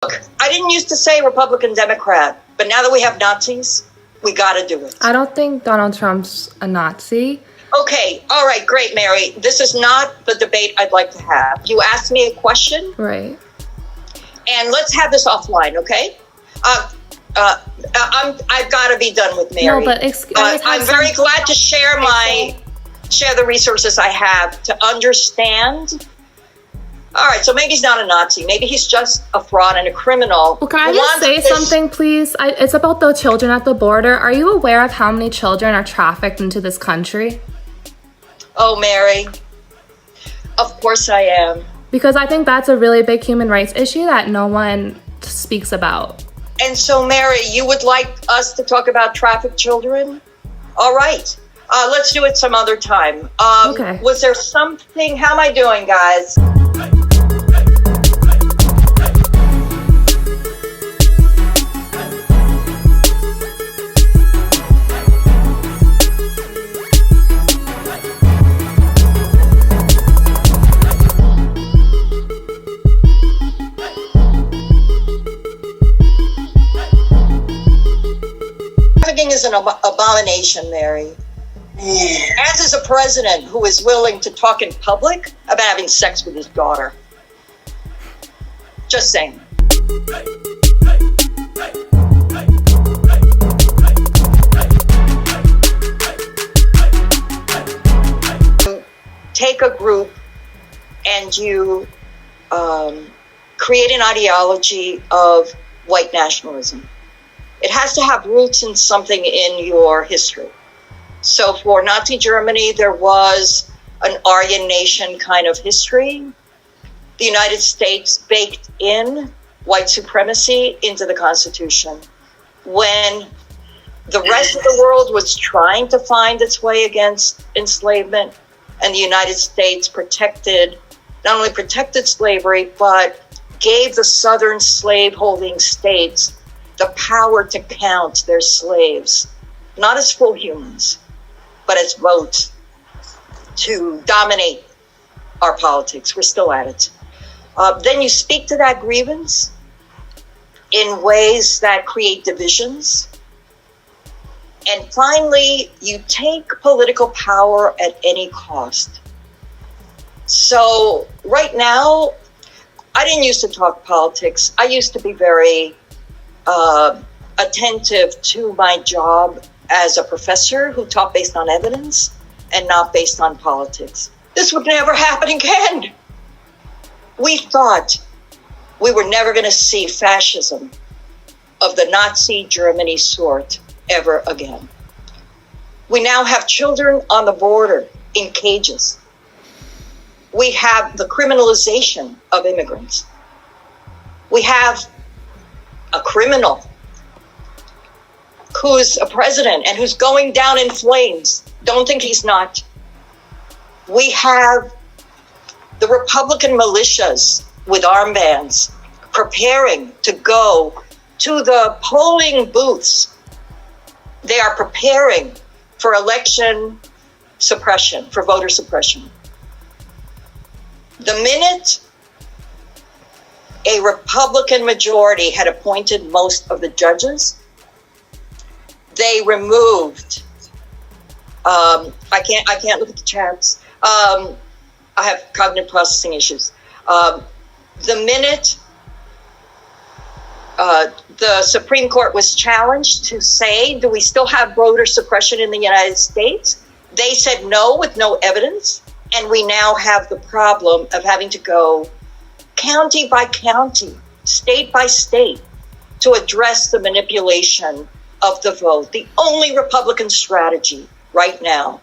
I didn't used to say Republican Democrat, but now that we have Nazis, we got to do it. I don't think Donald Trump's a Nazi. Okay, all right, great, Mary. This is not the debate I'd like to have. You asked me a question. Right. And let's have this offline, okay? I've got to be done with Mary. No, but I'm very glad to share the resources I have to understand. All right, so maybe he's not a Nazi. Maybe he's just a fraud and a criminal. Well, can I just say something, please? It's about the children at the border. Are you aware of how many children are trafficked into this country? Oh, Mary, of course I am. Because I think that's a really big human rights issue that no one speaks about. And so, Mary, you would like us to talk about trafficked children? All right. Let's do it some other time. Okay. Was there something? How am I doing, guys? Trafficking is an abomination, Mary. As is a president who is willing to talk in public about having sex with his daughter. Just saying. Take a group and you create an ideology of white nationalism. It has to have roots in something in your history. So for Nazi Germany, there was an Aryan nation kind of history. The United States baked in white supremacy into the Constitution. When the rest of the world was trying to find its way against enslavement, and the United States not only protected slavery, but gave the southern slave-holding states the power to count their slaves, not as full humans, but as votes to dominate our politics. We're still at it. Then you speak to that grievance in ways that create divisions. And finally, you take political power at any cost. So right now, I didn't used to talk politics. I used to be very attentive to my job as a professor who taught based on evidence and not based on politics. This would never happen again. We thought we were never going to see fascism of the Nazi Germany sort ever again. We now have children on the border in cages. We have the criminalization of immigrants. We have a criminal who's a president and who's going down in flames. Don't think he's not. We have the Republican militias with armbands preparing to go to the polling booths. They are preparing for election suppression, for voter suppression. The minute a Republican majority had appointed most of the judges, they removed, I can't look at the chats. I have cognitive processing issues. The minute the Supreme Court was challenged to say, do we still have voter suppression in the United States? They said no with no evidence. And we now have the problem of having to go county by county, state by state, to address the manipulation of the vote. The only Republican strategy right now.